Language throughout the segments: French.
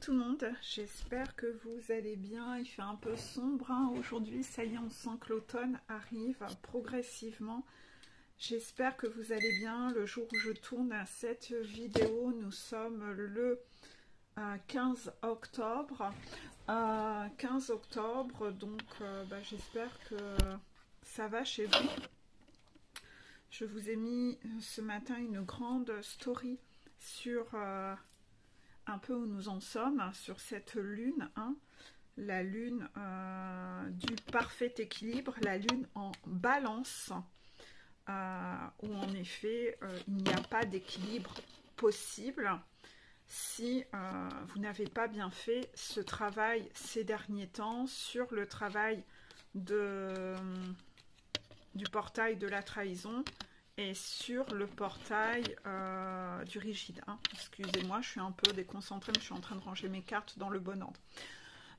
tout le monde, j'espère que vous allez bien. Il fait un peu sombre hein, aujourd'hui, ça y est, on sent que l'automne arrive progressivement. J'espère que vous allez bien. Le jour où je tourne cette vidéo, nous sommes le 15 octobre. 15 octobre, donc j'espère que ça va chez vous. Je vous ai mis ce matin une grande story sur un peu où nous en sommes, sur cette lune, hein, la lune du parfait équilibre, la lune en balance, où en effet il n'y a pas d'équilibre possible si vous n'avez pas bien fait ce travail ces derniers temps sur le travail du portail de la trahison et sur le portail du rigide. Hein. Excusez-moi, je suis un peu déconcentrée, mais je suis en train de ranger mes cartes dans le bon ordre.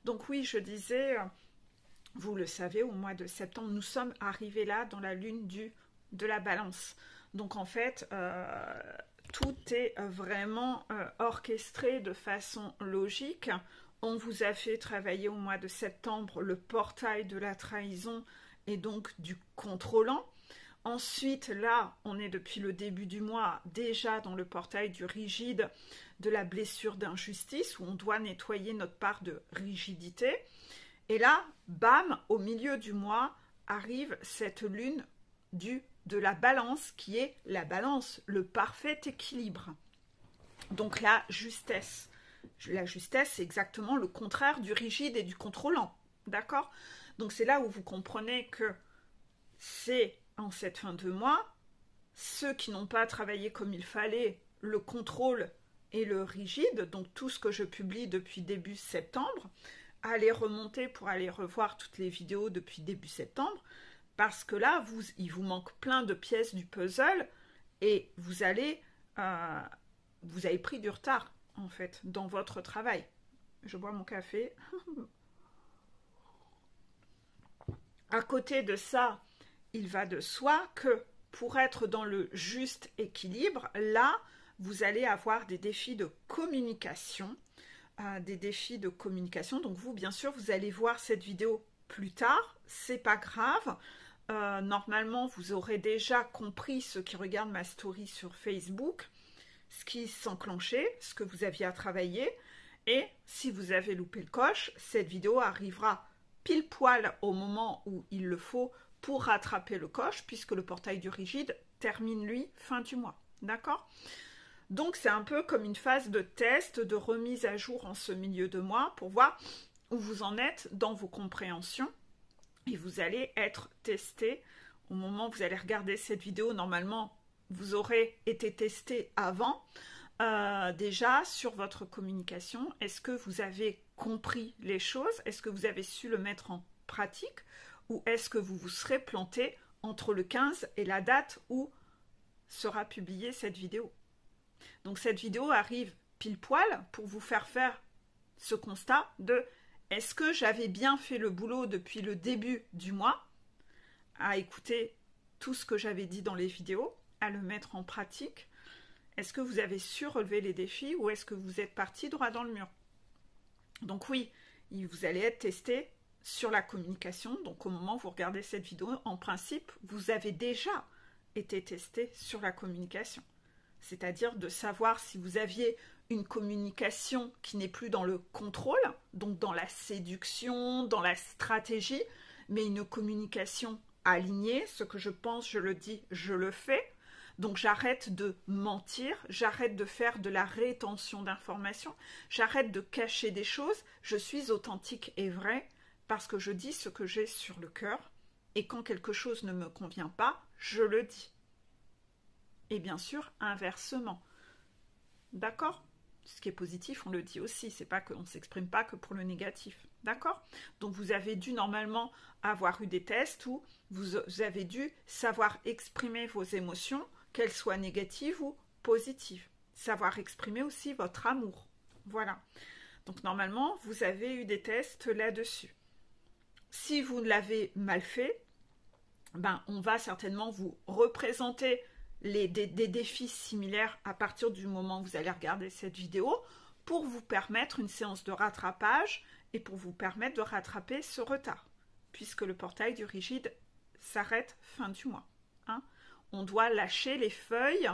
Donc oui, je disais, vous le savez, au mois de septembre, nous sommes arrivés là dans la lune de la balance. Donc en fait, tout est vraiment orchestré de façon logique. On vous a fait travailler au mois de septembre le portail de la trahison et donc du contrôlant. Ensuite, là, on est depuis le début du mois déjà dans le portail du rigide, de la blessure d'injustice, où on doit nettoyer notre part de rigidité. Et là, bam, au milieu du mois, arrive cette lune de la balance, qui est la balance, le parfait équilibre. Donc la justesse. La justesse, c'est exactement le contraire du rigide et du contrôlant. D'accord? Donc c'est là où vous comprenez que c'est en cette fin de mois, ceux qui n'ont pas travaillé comme il fallait le contrôle et le rigide, donc tout ce que je publie depuis début septembre, allez remonter pour aller revoir toutes les vidéos depuis début septembre, parce que là, il vous manque plein de pièces du puzzle et vous avez pris du retard, en fait, dans votre travail. Je bois mon café. À côté de ça, il va de soi que pour être dans le juste équilibre, là, vous allez avoir des défis de communication. Donc vous, bien sûr, vous allez voir cette vidéo plus tard. C'est pas grave. Normalement, vous aurez déjà compris, ceux qui regardent ma story sur Facebook, ce qui s'enclenchait, ce que vous aviez à travailler. Et si vous avez loupé le coche, cette vidéo arrivera pile poil au moment où il le faut pour rattraper le coche, puisque le portail du rigide termine, lui, fin du mois. D'accord? Donc, c'est un peu comme une phase de test, de remise à jour en ce milieu de mois, pour voir où vous en êtes dans vos compréhensions. Et vous allez être testé. Au moment où vous allez regarder cette vidéo, normalement, vous aurez été testé avant. Déjà, sur votre communication, est-ce que vous avez compris les choses? Est-ce que vous avez su le mettre en pratique? Ou est-ce que vous vous serez planté entre le 15 et la date où sera publiée cette vidéo? Donc cette vidéo arrive pile poil pour vous faire ce constat de est-ce que j'avais bien fait le boulot depuis le début du mois à écouter tout ce que j'avais dit dans les vidéos, à le mettre en pratique? Est-ce que vous avez su relever les défis ou est-ce que vous êtes parti droit dans le mur? Donc oui, vous allez être testé sur la communication. Donc au moment où vous regardez cette vidéo, en principe, vous avez déjà été testé sur la communication. C'est-à-dire de savoir si vous aviez une communication qui n'est plus dans le contrôle, donc dans la séduction, dans la stratégie, mais une communication alignée. Ce que je pense, je le dis, je le fais. Donc j'arrête de mentir, j'arrête de faire de la rétention d'informations, j'arrête de cacher des choses, je suis authentique et vraie parce que je dis ce que j'ai sur le cœur et quand quelque chose ne me convient pas, je le dis. Et bien sûr, inversement. D'accord? Ce qui est positif, on le dit aussi, c'est pas qu'on ne s'exprime pas que pour le négatif. D'accord? Donc vous avez dû normalement avoir eu des tests où vous avez dû savoir exprimer vos émotions, qu'elles soient négatives ou positives. Savoir exprimer aussi votre amour. Voilà. Donc normalement, vous avez eu des tests là-dessus. Si vous l'avez mal fait, on va certainement vous représenter des défis similaires à partir du moment où vous allez regarder cette vidéo pour vous permettre une séance de rattrapage et pour vous permettre de rattraper ce retard, puisque le portail du rigide s'arrête fin du mois. Hein. On doit lâcher les feuilles,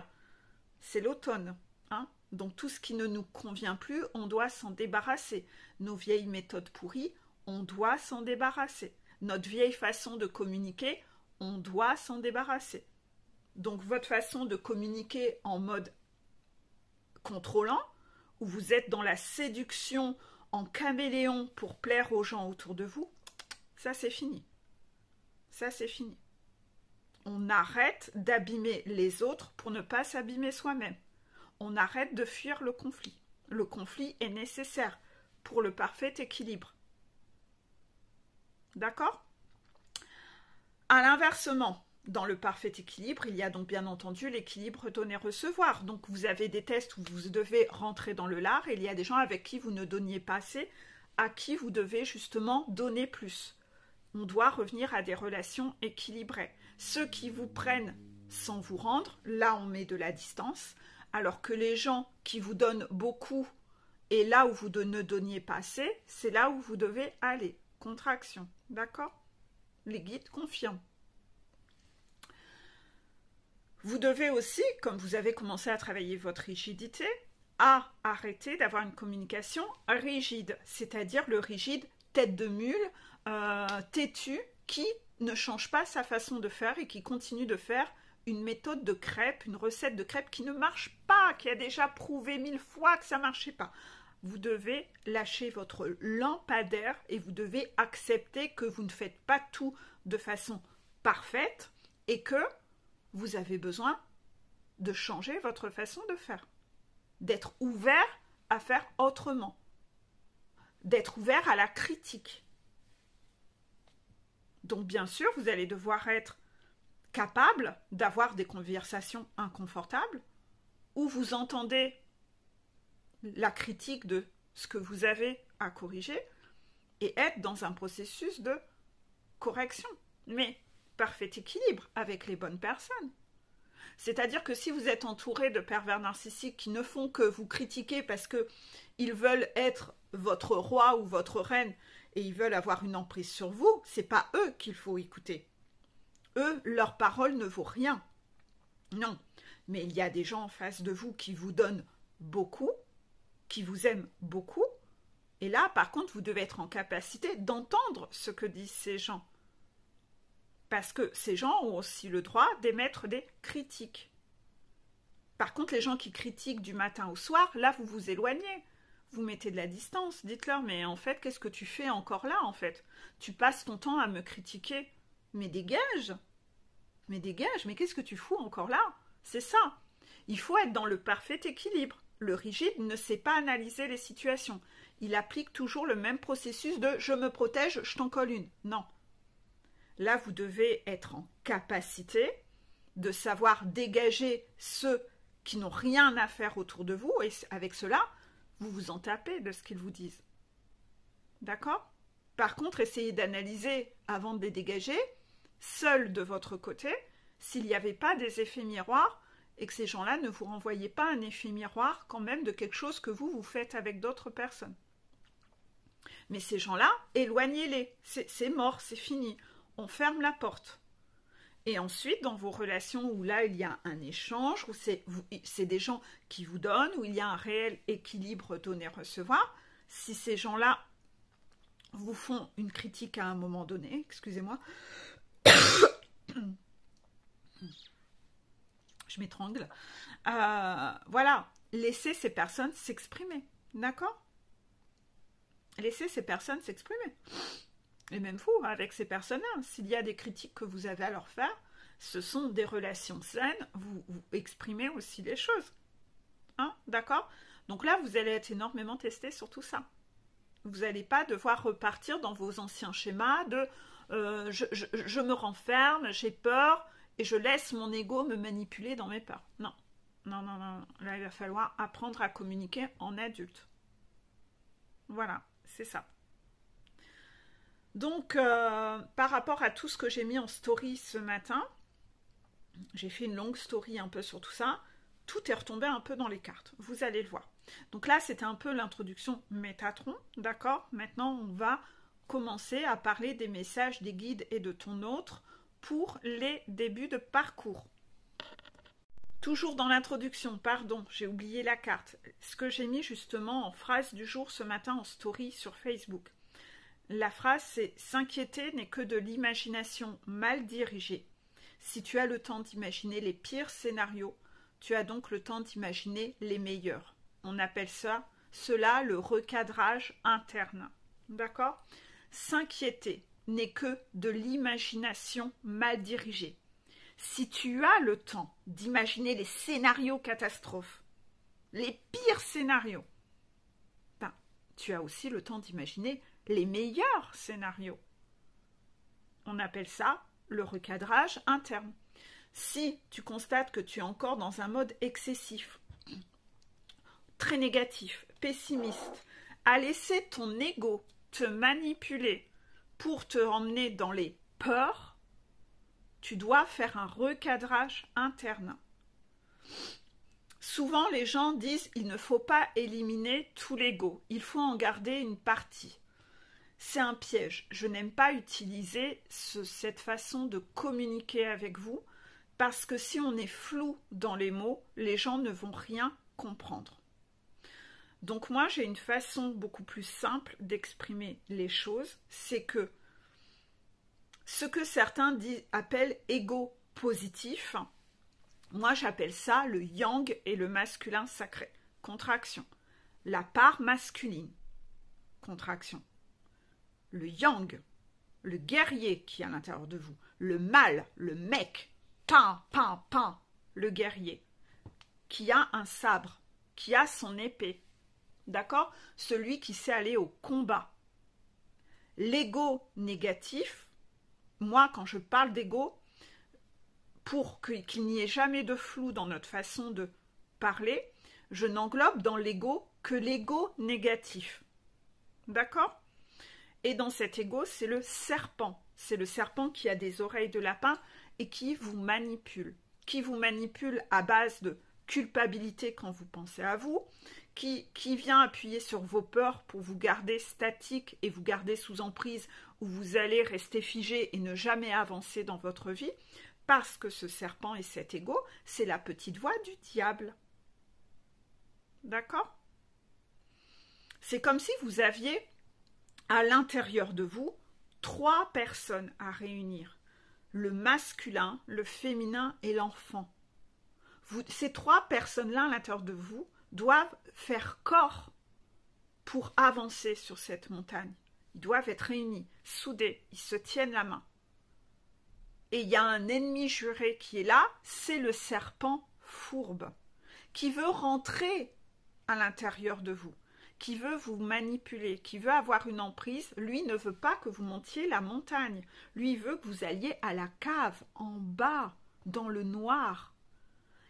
c'est l'automne. Hein. Donc tout ce qui ne nous convient plus, on doit s'en débarrasser. Nos vieilles méthodes pourries, on doit s'en débarrasser. Notre vieille façon de communiquer, on doit s'en débarrasser. Donc votre façon de communiquer en mode contrôlant, où vous êtes dans la séduction en caméléon pour plaire aux gens autour de vous, ça c'est fini. Ça c'est fini. On arrête d'abîmer les autres pour ne pas s'abîmer soi-même. On arrête de fuir le conflit. Le conflit est nécessaire pour le parfait équilibre. D'accord? À l'inversement, dans le parfait équilibre, il y a donc bien entendu l'équilibre donner-recevoir. Donc vous avez des tests où vous devez rentrer dans le lard et il y a des gens avec qui vous ne donniez pas assez, à qui vous devez justement donner plus. On doit revenir à des relations équilibrées. Ceux qui vous prennent sans vous rendre, là on met de la distance, alors que les gens qui vous donnent beaucoup et là où vous ne donniez pas assez, c'est là où vous devez aller. Contraction, d'accord? Les guides confirment. Vous devez aussi, comme vous avez commencé à travailler votre rigidité, arrêter d'avoir une communication rigide, c'est-à-dire le rigide tête de mule, têtu, qui ne change pas sa façon de faire et qui continue de faire une méthode de crêpes, une recette de crêpes qui ne marche pas, qui a déjà prouvé 1000 fois que ça ne marchait pas. Vous devez lâcher votre lampadaire et vous devez accepter que vous ne faites pas tout de façon parfaite et que vous avez besoin de changer votre façon de faire, d'être ouvert à faire autrement, d'être ouvert à la critique. Donc bien sûr, vous allez devoir être capable d'avoir des conversations inconfortables où vous entendez la critique de ce que vous avez à corriger et être dans un processus de correction. Mais parfait équilibre avec les bonnes personnes. C'est-à-dire que si vous êtes entouré de pervers narcissiques qui ne font que vous critiquer parce qu'ils veulent être votre roi ou votre reine et ils veulent avoir une emprise sur vous, c'est pas eux qu'il faut écouter. Eux, leur parole ne vaut rien. Non. Mais il y a des gens en face de vous qui vous donnent beaucoup, qui vous aiment beaucoup, et là, par contre, vous devez être en capacité d'entendre ce que disent ces gens. Parce que ces gens ont aussi le droit d'émettre des critiques. Par contre, les gens qui critiquent du matin au soir, là, vous vous éloignez. Vous mettez de la distance. Dites-leur, mais en fait, qu'est-ce que tu fais encore là, en fait? Tu passes ton temps à me critiquer. Mais dégage! Mais dégage! Mais qu'est-ce que tu fous encore là? C'est ça. Il faut être dans le parfait équilibre. Le rigide ne sait pas analyser les situations. Il applique toujours le même processus de « je me protège, je t'en colle une ». Non. Là, vous devez être en capacité de savoir dégager ceux qui n'ont rien à faire autour de vous et avec cela, vous vous en tapez de ce qu'ils vous disent. D'accord? Par contre, essayez d'analyser avant de les dégager, seul de votre côté, s'il n'y avait pas des effets miroirs et que ces gens-là ne vous renvoyaient pas un effet miroir quand même de quelque chose que vous faites avec d'autres personnes. Mais ces gens-là, éloignez-les. C'est mort, c'est fini. On ferme la porte. Et ensuite, dans vos relations où là, il y a un échange, où c'est des gens qui vous donnent, où il y a un réel équilibre donner-recevoir, si ces gens-là vous font une critique à un moment donné, excusez-moi, je m'étrangle, voilà, laissez ces personnes s'exprimer, d'accord? Laissez ces personnes s'exprimer. Et même vous, avec ces personnes-là, s'il y a des critiques que vous avez à leur faire, ce sont des relations saines, vous exprimez aussi les choses. Hein, d'accord? Donc là, vous allez être énormément testé sur tout ça. Vous n'allez pas devoir repartir dans vos anciens schémas de je me renferme, j'ai peur, et je laisse mon ego me manipuler dans mes peurs. Non. Non, non, non. Là, il va falloir apprendre à communiquer en adulte. Voilà, c'est ça. Donc, par rapport à tout ce que j'ai mis en story ce matin, j'ai fait une longue story un peu sur tout ça, tout est retombé un peu dans les cartes. Vous allez le voir. Donc là, c'était un peu l'introduction Métatron, d'accord? Maintenant, on va commencer à parler des messages, des guides et de ton autre pour les débuts de parcours. Toujours dans l'introduction, pardon, j'ai oublié la carte. Ce que j'ai mis justement en phrase du jour ce matin en story sur Facebook. La phrase c'est « S'inquiéter n'est que de l'imagination mal dirigée. Si tu as le temps d'imaginer les pires scénarios, tu as donc le temps d'imaginer les meilleurs. » On appelle cela le recadrage interne. D'accord? S'inquiéter n'est que de l'imagination mal dirigée. Si tu as le temps d'imaginer les scénarios catastrophes, les pires scénarios, ben, tu as aussi le temps d'imaginer les meilleurs scénarios. On appelle ça le recadrage interne. Si tu constates que tu es encore dans un mode excessif, très négatif, pessimiste, à laisser ton ego te manipuler pour te emmener dans les peurs, tu dois faire un recadrage interne. Souvent, les gens disent il ne faut pas éliminer tout l'ego, il faut en garder une partie. C'est un piège. Je n'aime pas utiliser cette façon de communiquer avec vous parce que si on est flou dans les mots, les gens ne vont rien comprendre. Donc moi, j'ai une façon beaucoup plus simple d'exprimer les choses, c'est que ce que certains appellent ego positif, moi j'appelle ça le yang et le masculin sacré. Contraction. La part masculine. Contraction. Le yang, le guerrier qui est à l'intérieur de vous. Le mâle, le mec. Pain, pain, pain. Le guerrier. Qui a un sabre. Qui a son épée. D'accord? Celui qui sait aller au combat. L'ego négatif, moi quand je parle d'ego, pour qu'il n'y ait jamais de flou dans notre façon de parler, je n'englobe dans l'ego que l'ego négatif. D'accord? Et dans cet ego, c'est le serpent. C'est le serpent qui a des oreilles de lapin et qui vous manipule. Qui vous manipule à base de culpabilité quand vous pensez à vous, qui vient appuyer sur vos peurs pour vous garder statique et vous garder sous emprise où vous allez rester figé et ne jamais avancer dans votre vie, parce que ce serpent et cet ego, c'est la petite voix du diable. D'accord? C'est comme si vous aviez à l'intérieur de vous 3 personnes à réunir. Le masculin, le féminin et l'enfant. Ces 3 personnes-là à l'intérieur de vous doivent faire corps pour avancer sur cette montagne. Ils doivent être réunis, soudés, ils se tiennent la main. Et il y a un ennemi juré qui est là, c'est le serpent fourbe, qui veut rentrer à l'intérieur de vous, qui veut vous manipuler, qui veut avoir une emprise. Lui ne veut pas que vous montiez la montagne. Lui veut que vous alliez à la cave, en bas, dans le noir.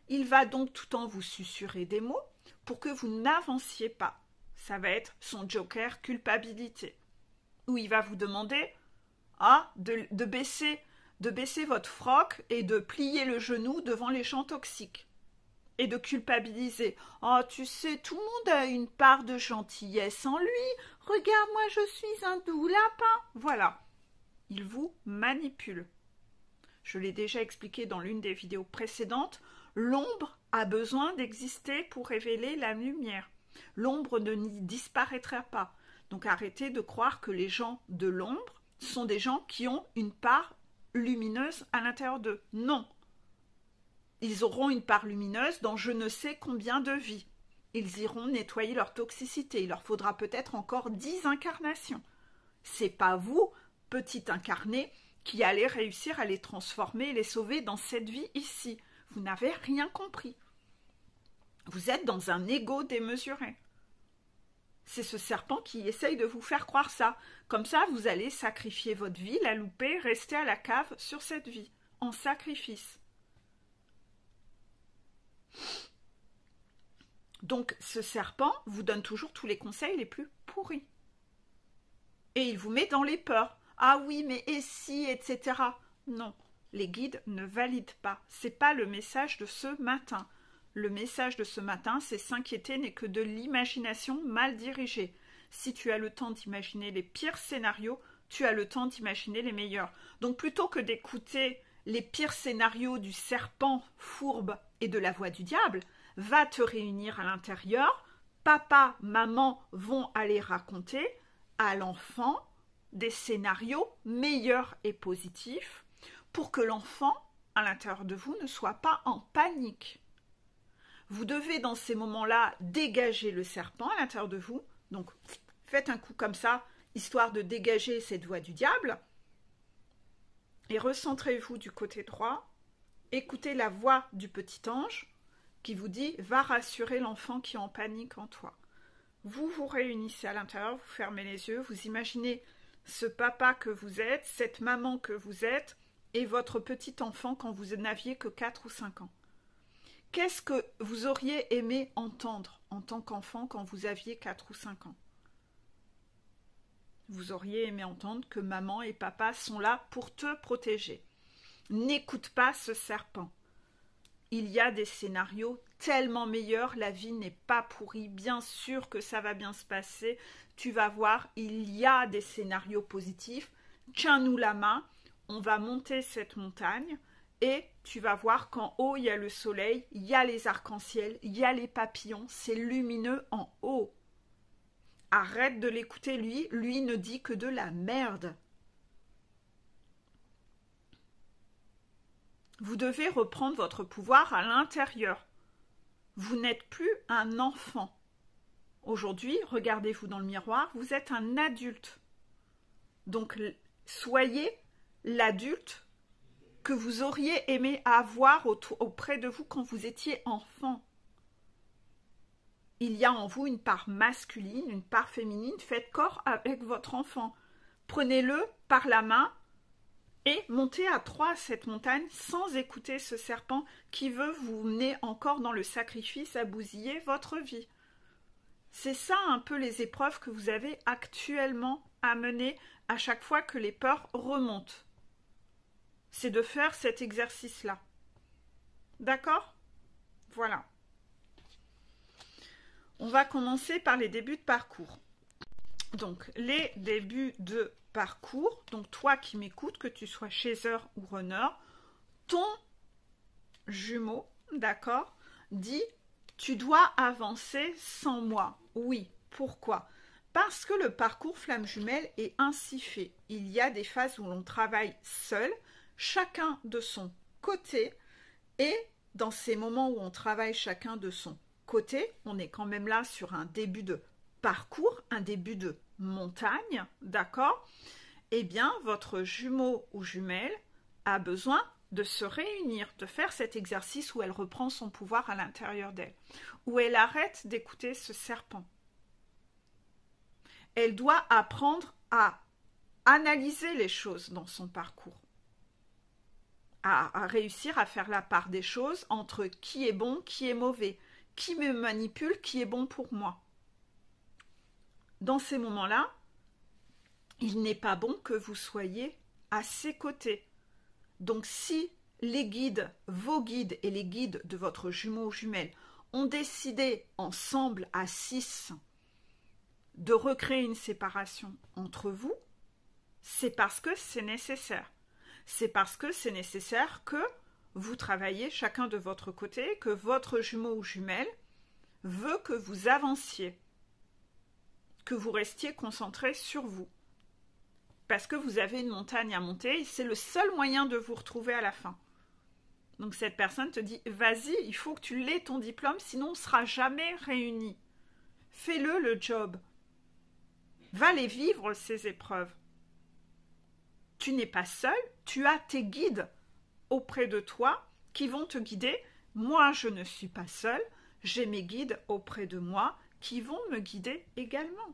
Il va donc tout le temps vous susurrer des mots pour que vous n'avanciez pas. Ça va être son joker culpabilité. Où il va vous demander de baisser votre froc et de plier le genou devant les gens toxiques. Et de culpabiliser. Oh, tu sais, tout le monde a une part de gentillesse en lui. Regarde, moi je suis un doux lapin. Voilà. Il vous manipule. Je l'ai déjà expliqué dans l'une des vidéos précédentes. L'ombre a besoin d'exister pour révéler la lumière. L'ombre ne disparaîtra pas. Donc arrêtez de croire que les gens de l'ombre sont des gens qui ont une part lumineuse à l'intérieur d'eux. Non. Ils auront une part lumineuse dans je ne sais combien de vies. Ils iront nettoyer leur toxicité. Il leur faudra peut-être encore 10 incarnations. C'est pas vous, petit incarné, qui allez réussir à les transformer et les sauver dans cette vie ici. Vous n'avez rien compris. Vous êtes dans un ego démesuré. C'est ce serpent qui essaye de vous faire croire ça. Comme ça, vous allez sacrifier votre vie, la louper, rester à la cave sur cette vie, en sacrifice. Donc, ce serpent vous donne toujours tous les conseils les plus pourris. Et il vous met dans les peurs. Ah oui, mais et si, etc. Non, les guides ne valident pas. C'est pas le message de ce matin. Le message de ce matin, c'est s'inquiéter n'est que de l'imagination mal dirigée. Si tu as le temps d'imaginer les pires scénarios, tu as le temps d'imaginer les meilleurs. Donc plutôt que d'écouter les pires scénarios du serpent fourbe et de la voix du diable, va te réunir à l'intérieur. Papa, maman vont aller raconter à l'enfant des scénarios meilleurs et positifs pour que l'enfant, à l'intérieur de vous, ne soit pas en panique. Vous devez dans ces moments-là dégager le serpent à l'intérieur de vous. Donc faites un coup comme ça, histoire de dégager cette voix du diable. Et recentrez-vous du côté droit. Écoutez la voix du petit ange qui vous dit « Va rassurer l'enfant qui est en panique en toi ». Vous vous réunissez à l'intérieur, vous fermez les yeux, vous imaginez ce papa que vous êtes, cette maman que vous êtes et votre petit enfant quand vous n'aviez que 4 ou 5 ans. Qu'est-ce que vous auriez aimé entendre en tant qu'enfant quand vous aviez 4 ou 5 ans? Vous auriez aimé entendre que maman et papa sont là pour te protéger. N'écoute pas ce serpent. Il y a des scénarios tellement meilleurs, la vie n'est pas pourrie, bien sûr que ça va bien se passer. Tu vas voir, il y a des scénarios positifs. Tiens-nous la main, on va monter cette montagne. Et tu vas voir qu'en haut, il y a le soleil, il y a les arcs-en-ciel, il y a les papillons, c'est lumineux en haut. Arrête de l'écouter, lui ne dit que de la merde. Vous devez reprendre votre pouvoir à l'intérieur. Vous n'êtes plus un enfant. Aujourd'hui, regardez-vous dans le miroir, vous êtes un adulte. Donc, soyez l'adulte que vous auriez aimé avoir auprès de vous quand vous étiez enfant. Il y a en vous une part masculine, une part féminine, faites corps avec votre enfant. Prenez-le par la main et montez à 3 cette montagne sans écouter ce serpent qui veut vous mener encore dans le sacrifice à bousiller votre vie. C'est ça un peu les épreuves que vous avez actuellement à mener à chaque fois que les peurs remontent. C'est de faire cet exercice-là. D'accord? Voilà. On va commencer par les débuts de parcours. Donc, les débuts de parcours, donc toi qui m'écoutes, que tu sois chaser ou runner, ton jumeau, d'accord, dit « Tu dois avancer sans moi ». Oui, pourquoi? Parce que le parcours flamme jumelle est ainsi fait. Il y a des phases où l'on travaille seul, chacun de son côté, et dans ces moments où on travaille chacun de son côté, on est quand même là sur un début de parcours, un début de montagne, d'accord? Eh bien, votre jumeau ou jumelle a besoin de se réunir, de faire cet exercice où elle reprend son pouvoir à l'intérieur d'elle, où elle arrête d'écouter ce serpent. Elle doit apprendre à analyser les choses dans son parcours, à réussir à faire la part des choses entre qui est bon, qui est mauvais, qui me manipule, qui est bon pour moi. Dans ces moments-là, il n'est pas bon que vous soyez à ses côtés. Donc si les guides, vos guides et les guides de votre jumeau ou jumelle ont décidé ensemble à 6 de recréer une séparation entre vous, c'est parce que c'est nécessaire. C'est parce que c'est nécessaire que vous travaillez chacun de votre côté, que votre jumeau ou jumelle veut que vous avanciez, que vous restiez concentré sur vous. Parce que vous avez une montagne à monter et c'est le seul moyen de vous retrouver à la fin. Donc cette personne te dit « Vas-y, il faut que tu l'aies ton diplôme, sinon on ne sera jamais réunis. Fais-le le job. Va les vivre ces épreuves. Tu n'es pas seul, tu as tes guides auprès de toi qui vont te guider. Moi, je ne suis pas seule, j'ai mes guides auprès de moi qui vont me guider également. »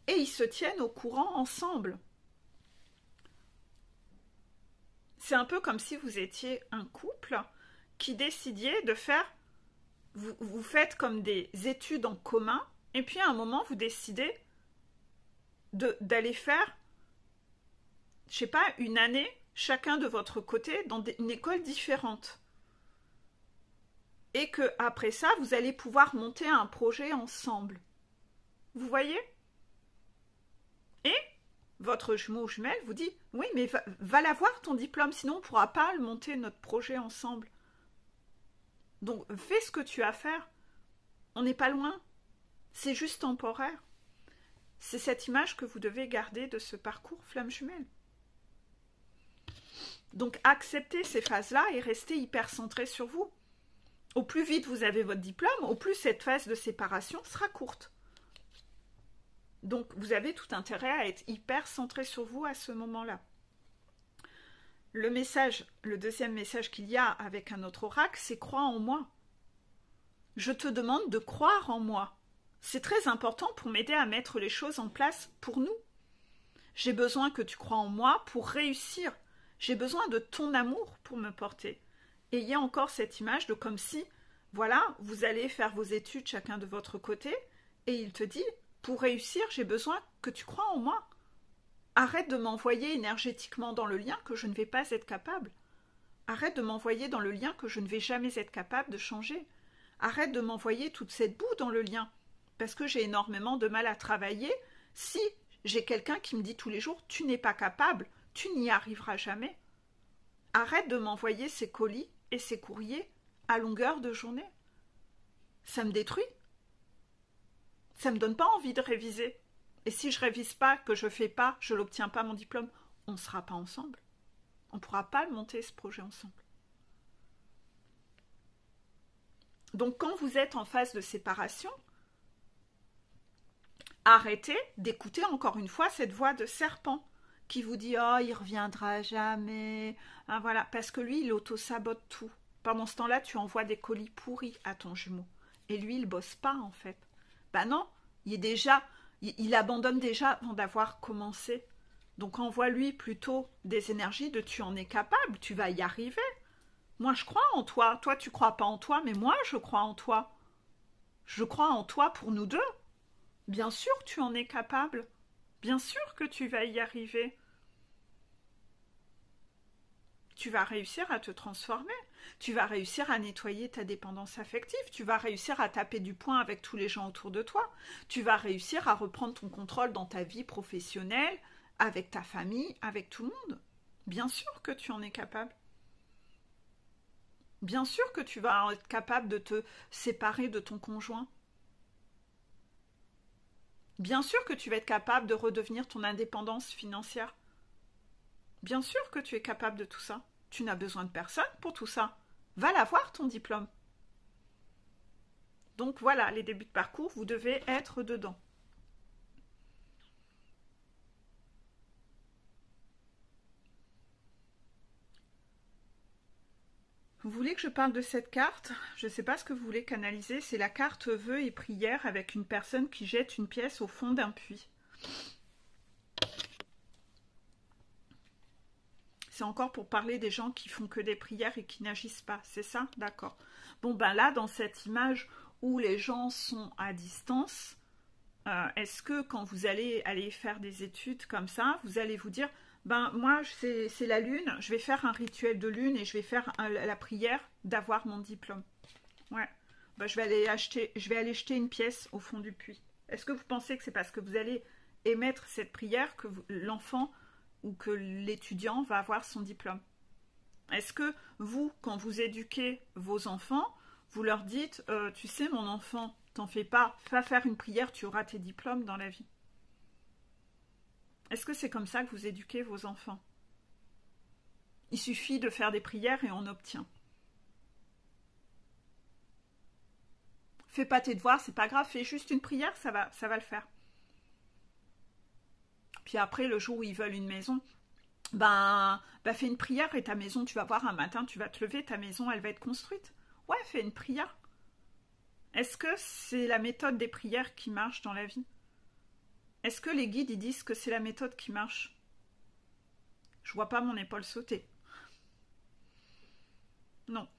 Et ils se tiennent au courant ensemble. C'est un peu comme si vous étiez un couple qui décidiez de faire, vous faites comme des études en commun, et puis à un moment, vous décidez d'aller faire, je sais pas, une année, chacun de votre côté, dans une école différente. et que après ça, vous allez pouvoir monter un projet ensemble. Vous voyez? Et votre jumeau ou jumelle vous dit, oui, mais va l'avoir ton diplôme, sinon on ne pourra pas monter notre projet ensemble. Donc, fais ce que tu as à faire. On n'est pas loin. C'est juste temporaire. C'est cette image que vous devez garder de ce parcours flamme jumelle. Donc, acceptez ces phases-là et restez hyper centré sur vous. Au plus vite vous avez votre diplôme, au plus cette phase de séparation sera courte. Donc, vous avez tout intérêt à être hyper centré sur vous à ce moment-là. Le deuxième message qu'il y a avec un autre oracle, c'est « crois en moi ». Je te demande de croire en moi. C'est très important pour m'aider à mettre les choses en place pour nous. J'ai besoin que tu crois en moi pour réussir. J'ai besoin de ton amour pour me porter. Et il y a encore cette image de comme si, voilà, vous allez faire vos études chacun de votre côté, et il te dit, pour réussir, j'ai besoin que tu crois en moi. Arrête de m'envoyer énergétiquement dans le lien que je ne vais pas être capable. Arrête de m'envoyer dans le lien que je ne vais jamais être capable de changer. Arrête de m'envoyer toute cette boue dans le lien. Parce que j'ai énormément de mal à travailler si j'ai quelqu'un qui me dit tous les jours « tu n'es pas capable, tu n'y arriveras jamais ». Arrête de m'envoyer ces colis et ces courriers à longueur de journée. Ça me détruit. Ça me donne pas envie de réviser. Et si je révise pas, que je fais pas, je n'obtiens pas mon diplôme, on ne sera pas ensemble. On ne pourra pas monter ce projet ensemble. Donc quand vous êtes en phase de séparation, arrêtez d'écouter encore une fois cette voix de serpent qui vous dit « Oh, il reviendra jamais hein, ». Voilà, parce que lui, il auto-sabote tout. Pendant ce temps-là, tu envoies des colis pourris à ton jumeau. Et lui, il bosse pas, en fait. Ben non, il abandonne déjà avant d'avoir commencé. Donc envoie-lui plutôt des énergies de « tu en es capable, tu vas y arriver ». Moi, je crois en toi. Toi, tu crois pas en toi, mais moi, je crois en toi. Je crois en toi pour nous deux. Bien sûr que tu en es capable. Bien sûr que tu vas y arriver. Tu vas réussir à te transformer. Tu vas réussir à nettoyer ta dépendance affective. Tu vas réussir à taper du poing avec tous les gens autour de toi. Tu vas réussir à reprendre ton contrôle dans ta vie professionnelle, avec ta famille, avec tout le monde. Bien sûr que tu en es capable. Bien sûr que tu vas être capable de te séparer de ton conjoint. Bien sûr que tu vas être capable de redevenir ton indépendance financière. Bien sûr que tu es capable de tout ça. Tu n'as besoin de personne pour tout ça. Va l'avoir ton diplôme. Donc voilà, les débuts de parcours, vous devez être dedans. Vous voulez que je parle de cette carte? Je ne sais pas ce que vous voulez canaliser. C'est la carte vœux et prières avec une personne qui jette une pièce au fond d'un puits. C'est encore pour parler des gens qui font que des prières et qui n'agissent pas. C'est ça? D'accord. Bon, ben là, dans cette image où les gens sont à distance, est-ce que quand vous allez aller faire des études comme ça, vous allez vous dire... Ben moi, c'est la lune, je vais faire un rituel de lune et je vais faire la prière d'avoir mon diplôme. Ouais, ben, je vais aller jeter une pièce au fond du puits. Est-ce que vous pensez que c'est parce que vous allez émettre cette prière que l'enfant ou que l'étudiant va avoir son diplôme? Est-ce que vous, quand vous éduquez vos enfants, vous leur dites « Tu sais mon enfant, t'en fais pas, va faire une prière, tu auras tes diplômes dans la vie ». Est-ce que c'est comme ça que vous éduquez vos enfants? Il suffit de faire des prières et on obtient. Fais pas tes devoirs, c'est pas grave, fais juste une prière, ça va le faire. Puis après, le jour où ils veulent une maison, fais une prière et ta maison, tu vas voir un matin, tu vas te lever, ta maison, elle va être construite. Ouais, fais une prière. Est-ce que c'est la méthode des prières qui marche dans la vie? Est-ce que les guides ils disent que c'est la méthode qui marche? Je vois pas mon épaule sauter. Non.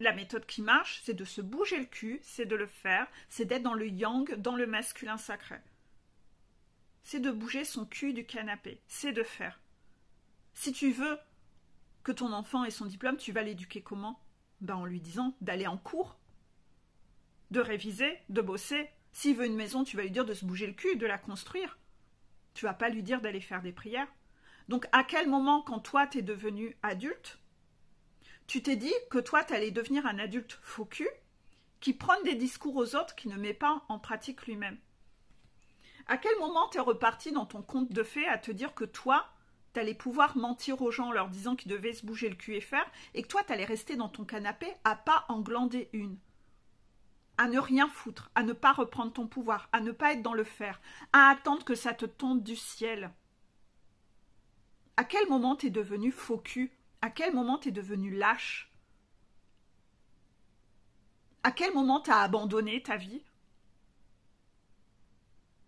La méthode qui marche, c'est de se bouger le cul, c'est de le faire, c'est d'être dans le yang, dans le masculin sacré. C'est de bouger son cul du canapé, c'est de faire. Si tu veux que ton enfant ait son diplôme, tu vas l'éduquer comment? Ben, en lui disant d'aller en cours, de réviser, de bosser. S'il veut une maison, tu vas lui dire de se bouger le cul, de la construire. Tu vas pas lui dire d'aller faire des prières. Donc à quel moment, quand toi t'es devenu adulte, tu t'es dit que toi t'allais devenir un adulte faux cul qui prône des discours aux autres, qui ne met pas en pratique lui-même? À quel moment t'es reparti dans ton conte de fées à te dire que toi, t'allais pouvoir mentir aux gens en leur disant qu'ils devaient se bouger le cul et faire, et que toi t'allais rester dans ton canapé à pas en glander une, à ne rien foutre, à ne pas reprendre ton pouvoir, à ne pas être dans le faire, à attendre que ça te tombe du ciel? À quel moment t'es devenu faux cul? À quel moment t'es devenu lâche? À quel moment t'as abandonné ta vie?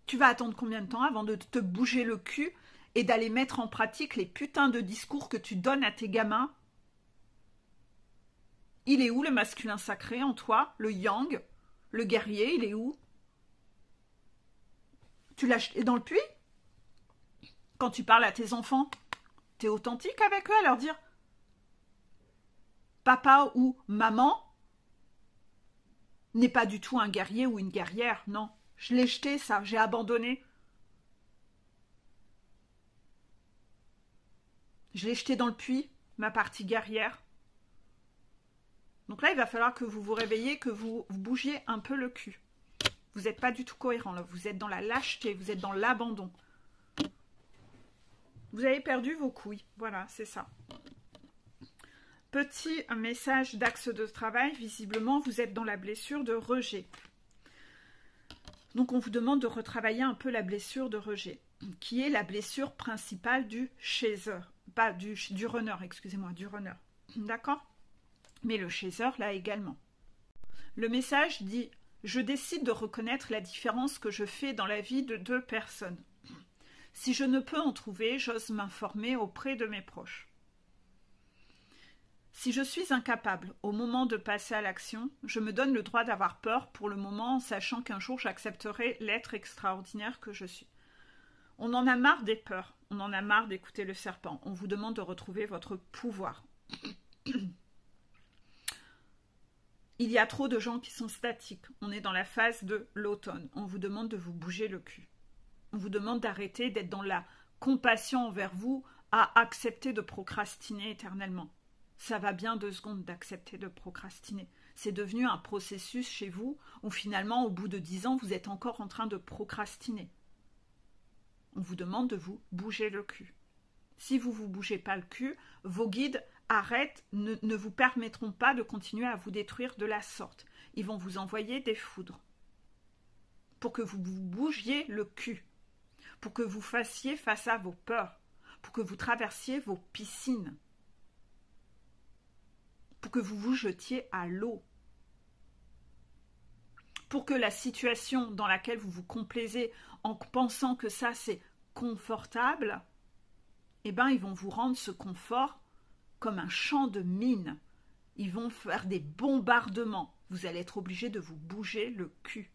Tu vas attendre combien de temps avant de te bouger le cul et d'aller mettre en pratique les putains de discours que tu donnes à tes gamins? Il est où le masculin sacré en toi? Le yang? Le guerrier, il est où? Tu l'as jeté dans le puits? Quand tu parles à tes enfants, t'es authentique avec eux à leur dire papa ou maman n'est pas du tout un guerrier ou une guerrière, non. Je l'ai jeté, ça, j'ai abandonné. Je l'ai jeté dans le puits, ma partie guerrière. Donc là, il va falloir que vous vous réveillez, que vous bougiez un peu le cul. Vous n'êtes pas du tout cohérent, là. Vous êtes dans la lâcheté, vous êtes dans l'abandon. Vous avez perdu vos couilles. Voilà, c'est ça. Petit message d'axe de travail. Visiblement, vous êtes dans la blessure de rejet. Donc, on vous demande de retravailler un peu la blessure de rejet, qui est la blessure principale du chaser. Pas du runner, excusez-moi, du runner. D'accord? Mais le chaser, là également. Le message dit « Je décide de reconnaître la différence que je fais dans la vie de deux personnes. Si je ne peux en trouver, j'ose m'informer auprès de mes proches. Si je suis incapable, au moment de passer à l'action, je me donne le droit d'avoir peur pour le moment en sachant qu'un jour j'accepterai l'être extraordinaire que je suis. » On en a marre des peurs, on en a marre d'écouter le serpent. On vous demande de retrouver votre pouvoir. Il y a trop de gens qui sont statiques. On est dans la phase de l'automne. On vous demande de vous bouger le cul. On vous demande d'arrêter d'être dans la compassion envers vous, à accepter de procrastiner éternellement. Ça va bien 2 secondes d'accepter de procrastiner. C'est devenu un processus chez vous où finalement, au bout de 10 ans, vous êtes encore en train de procrastiner. On vous demande de vous bouger le cul. Si vous ne vous bougez pas le cul, vos guides ne vous permettront pas de continuer à vous détruire de la sorte. Ils vont vous envoyer des foudres pour que vous vous bougiez le cul, pour que vous fassiez face à vos peurs, pour que vous traversiez vos piscines, pour que vous vous jetiez à l'eau, pour que la situation dans laquelle vous vous complaisez en pensant que ça c'est confortable, eh bien ils vont vous rendre ce confort comme un champ de mine. Ils vont faire des bombardements. Vous allez être obligé de vous bouger le cul.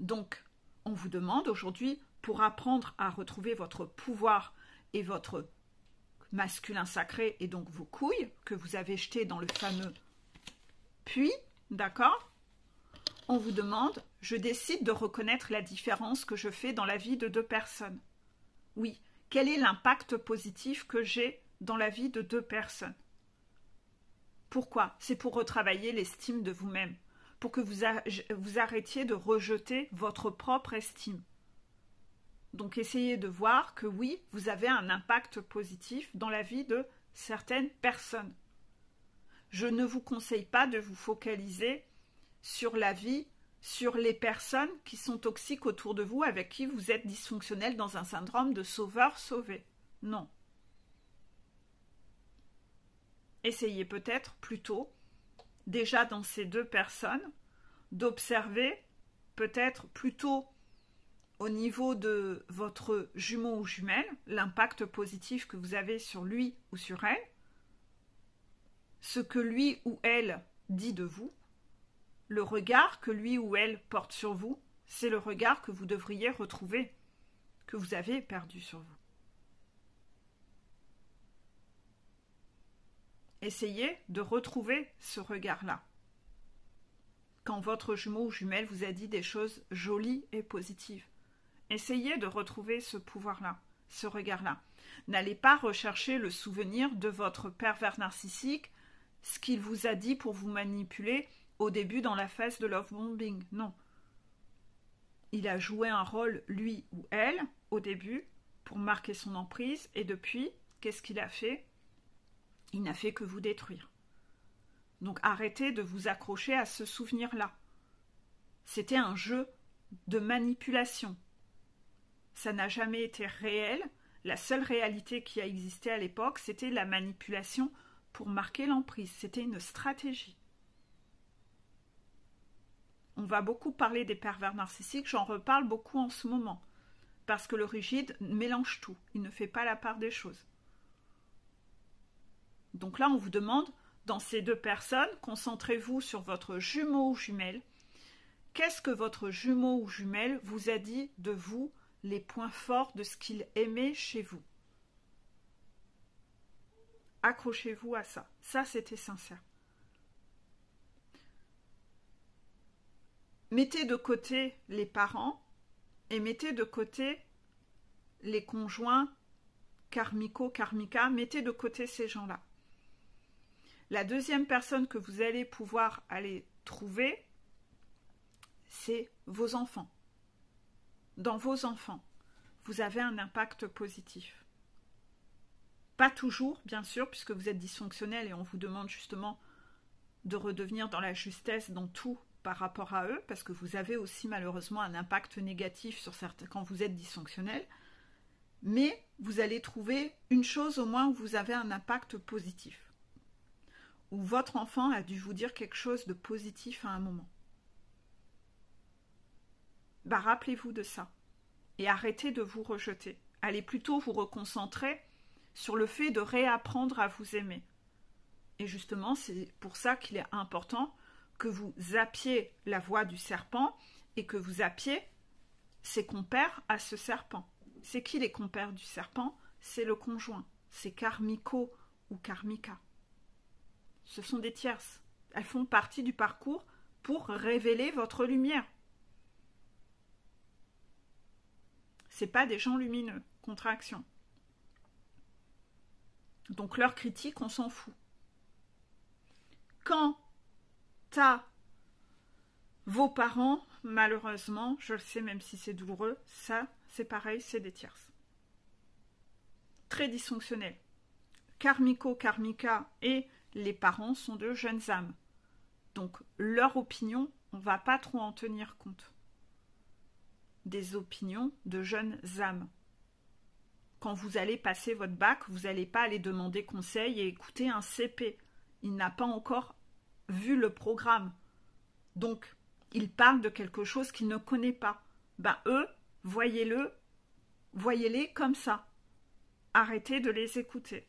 Donc, on vous demande aujourd'hui, pour apprendre à retrouver votre pouvoir et votre masculin sacré, et donc vos couilles, que vous avez jetées dans le fameux puits, d'accord? On vous demande, je décide de reconnaître la différence que je fais dans la vie de 2 personnes. Oui, quel est l'impact positif que j'ai dans la vie de 2 personnes? Pourquoi? C'est pour retravailler l'estime de vous-même, pour que vous arrêtiez de rejeter votre propre estime. Donc essayez de voir que oui, vous avez un impact positif dans la vie de certaines personnes. Je ne vous conseille pas de vous focaliser sur la vie, sur les personnes qui sont toxiques autour de vous, avec qui vous êtes dysfonctionnel dans un syndrome de sauveur-sauvé. Non. Essayez peut-être plutôt, déjà dans ces 2 personnes, d'observer peut-être plutôt au niveau de votre jumeau ou jumelle, l'impact positif que vous avez sur lui ou sur elle, ce que lui ou elle dit de vous, le regard que lui ou elle porte sur vous, c'est le regard que vous devriez retrouver, que vous avez perdu sur vous. essayez de retrouver ce regard-là. Quand votre jumeau ou jumelle vous a dit des choses jolies et positives, essayez de retrouver ce pouvoir-là, ce regard-là. N'allez pas rechercher le souvenir de votre pervers narcissique, ce qu'il vous a dit pour vous manipuler au début dans la phase de love bombing. Non. Il a joué un rôle, lui ou elle, au début, pour marquer son emprise, et depuis, qu'est-ce qu'il a fait? Il n'a fait que vous détruire. Donc arrêtez de vous accrocher à ce souvenir-là. C'était un jeu de manipulation. Ça n'a jamais été réel. La seule réalité qui a existé à l'époque, c'était la manipulation pour marquer l'emprise. C'était une stratégie. On va beaucoup parler des pervers narcissiques, j'en reparle beaucoup en ce moment. Parce que le rigide mélange tout. Il ne fait pas la part des choses. Donc là, on vous demande, dans ces deux personnes, concentrez-vous sur votre jumeau ou jumelle. Qu'est-ce que votre jumeau ou jumelle vous a dit de vous, les points forts de ce qu'il aimait chez vous? Accrochez-vous à ça. Ça, c'était sincère. Mettez de côté les parents et mettez de côté les conjoints karmica. Mettez de côté ces gens-là. La deuxième personne que vous allez pouvoir aller trouver, c'est vos enfants. Dans vos enfants, vous avez un impact positif. Pas toujours, bien sûr, puisque vous êtes dysfonctionnel et on vous demande justement de redevenir dans la justesse dans tout par rapport à eux, parce que vous avez aussi malheureusement un impact négatif sur certains quand vous êtes dysfonctionnel. Mais vous allez trouver une chose au moins où vous avez un impact positif. Où votre enfant a dû vous dire quelque chose de positif à un moment. Rappelez-vous de ça. Et arrêtez de vous rejeter. Allez plutôt vous reconcentrer sur le fait de réapprendre à vous aimer. Et justement, c'est pour ça qu'il est important que vous zappiez la voie du serpent et que vous zappiez ses compères à ce serpent. C'est qui les compères du serpent? C'est le conjoint. C'est karmico ou karmica. Ce sont des tierces. Elles font partie du parcours pour révéler votre lumière. Ce n'est pas des gens lumineux. Contraction. Donc leur critique, on s'en fout. Quant à vos parents, malheureusement, je le sais même si c'est douloureux, ça c'est pareil, c'est des tierces. Très dysfonctionnels. Karmica et les parents sont de jeunes âmes. Donc leur opinion, on ne va pas trop en tenir compte. Des opinions de jeunes âmes. Quand vous allez passer votre bac, vous n'allez pas aller demander conseil et écouter un CP. Il n'a pas encore vu le programme. Donc, il parle de quelque chose qu'il ne connaît pas. Eux, voyez-les comme ça. Arrêtez de les écouter.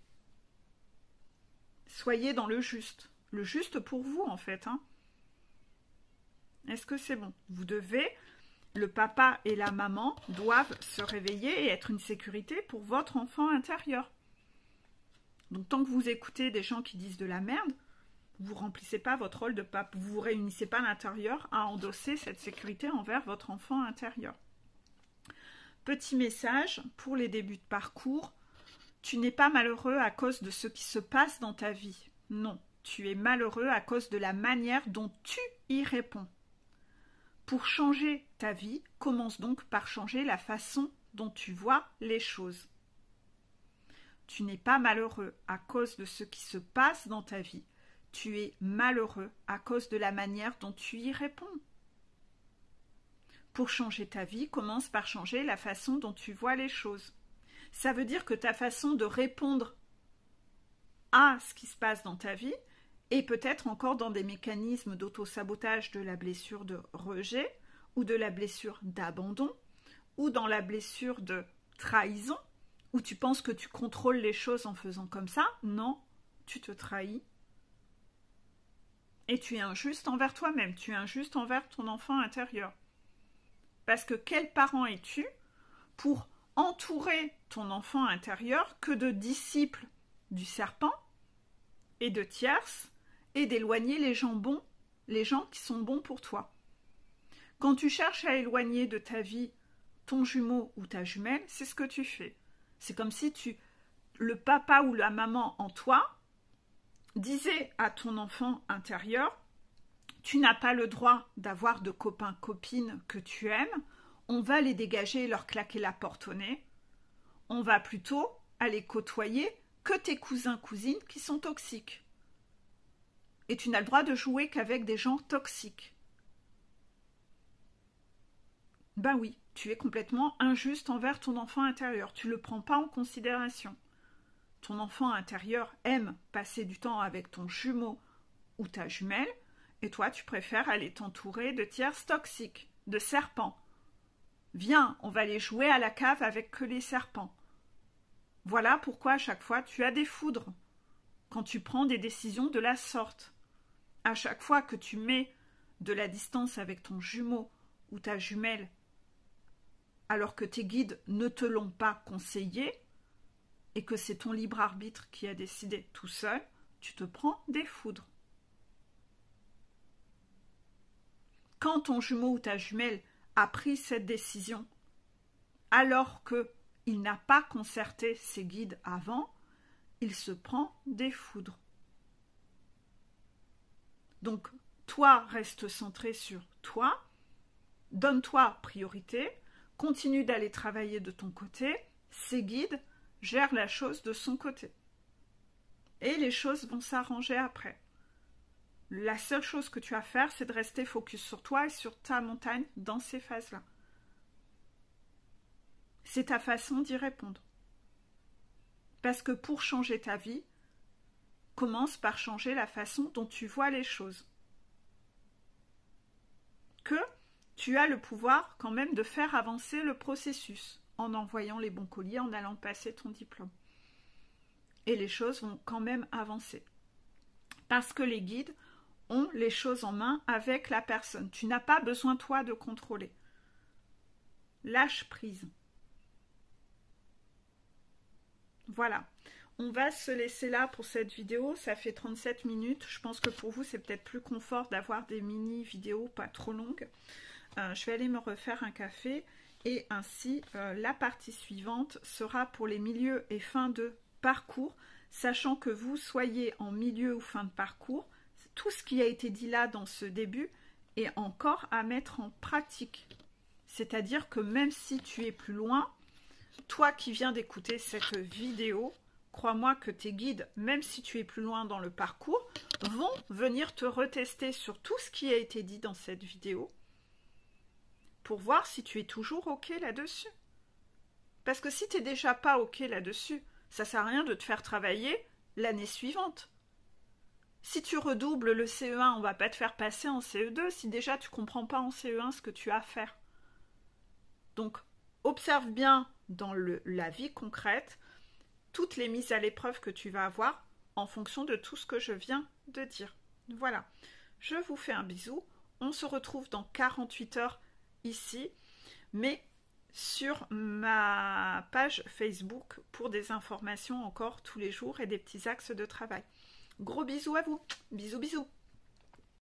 Soyez dans le juste. Le juste pour vous, en fait. Est-ce que c'est bon? Vous devez... Le papa et la maman doivent se réveiller et être une sécurité pour votre enfant intérieur. Donc, tant que vous écoutez des gens qui disent de la merde, vous ne remplissez pas votre rôle de papa. Vous ne vous réunissez pas à l'intérieur à endosser cette sécurité envers votre enfant intérieur. Petit message pour les débuts de parcours. Tu n'es pas malheureux à cause de ce qui se passe dans ta vie. Non, tu es malheureux à cause de la manière dont tu y réponds. Pour changer ta vie, commence donc par changer la façon dont tu vois les choses. Tu n'es pas malheureux à cause de ce qui se passe dans ta vie. Tu es malheureux à cause de la manière dont tu y réponds. Pour changer ta vie, commence par changer la façon dont tu vois les choses. Ça veut dire que ta façon de répondre à ce qui se passe dans ta vie et peut-être encore dans des mécanismes d'auto-sabotage de la blessure de rejet ou de la blessure d'abandon ou dans la blessure de trahison où tu penses que tu contrôles les choses en faisant comme ça. Non, tu te trahis et tu es injuste envers toi-même, tu es injuste envers ton enfant intérieur. Parce que quel parent es-tu pour entourer ton enfant intérieur que de disciples du serpent et de tierces et d'éloigner les gens bons, les gens qui sont bons pour toi. Quand tu cherches à éloigner de ta vie ton jumeau ou ta jumelle, c'est ce que tu fais. C'est comme si le papa ou la maman en toi disait à ton enfant intérieur, tu n'as pas le droit d'avoir de copains, copines que tu aimes, on va les dégager et leur claquer la porte au nez. On va plutôt aller côtoyer que tes cousins, cousines qui sont toxiques. Et tu n'as le droit de jouer qu'avec des gens toxiques. Ben oui, tu es complètement injuste envers ton enfant intérieur. Tu ne le prends pas en considération. Ton enfant intérieur aime passer du temps avec ton jumeau ou ta jumelle, et toi, tu préfères aller t'entourer de tierces toxiques, de serpents. Viens, on va aller jouer à la cave avec que les serpents. Voilà pourquoi à chaque fois, tu as des foudres quand tu prends des décisions de la sorte. À chaque fois que tu mets de la distance avec ton jumeau ou ta jumelle, alors que tes guides ne te l'ont pas conseillé, et que c'est ton libre arbitre qui a décidé tout seul, tu te prends des foudres. Quand ton jumeau ou ta jumelle a pris cette décision, alors qu'il n'a pas concerté ses guides avant, il se prend des foudres. Donc, toi, reste centré sur toi, donne-toi priorité, continue d'aller travailler de ton côté, ses guides gèrent la chose de son côté. Et les choses vont s'arranger après. La seule chose que tu as à faire, c'est de rester focus sur toi et sur ta montagne dans ces phases-là. C'est ta façon d'y répondre. Parce que pour changer ta vie, commence par changer la façon dont tu vois les choses. Que tu as le pouvoir quand même de faire avancer le processus en envoyant les bons colis, en allant passer ton diplôme. Et les choses vont quand même avancer. Parce que les guides ont les choses en main avec la personne. Tu n'as pas besoin, toi, de contrôler. Lâche prise. Voilà. On va se laisser là pour cette vidéo. Ça fait 37 minutes. Je pense que pour vous, c'est peut-être plus confort d'avoir des mini-vidéos pas trop longues. Je vais aller me refaire un café. Et ainsi, la partie suivante sera pour les milieux et fins de parcours. Sachant que vous soyez en milieu ou fin de parcours, tout ce qui a été dit là dans ce début est encore à mettre en pratique. C'est-à-dire que même si tu es plus loin, toi qui viens d'écouter cette vidéo, crois-moi que tes guides, même si tu es plus loin dans le parcours, vont venir te retester sur tout ce qui a été dit dans cette vidéo pour voir si tu es toujours OK là-dessus. Parce que si tu n'es déjà pas OK là-dessus, ça ne sert à rien de te faire travailler l'année suivante. Si tu redoubles le CE1, on ne va pas te faire passer en CE2 si déjà tu ne comprends pas en CE1 ce que tu as à faire. Donc, observe bien dans la vie concrète toutes les mises à l'épreuve que tu vas avoir en fonction de tout ce que je viens de dire. Voilà, je vous fais un bisou. On se retrouve dans 48 heures ici, mais sur ma page Facebook pour des informations encore tous les jours et des petits axes de travail. Gros bisous à vous. Bisous, bisous.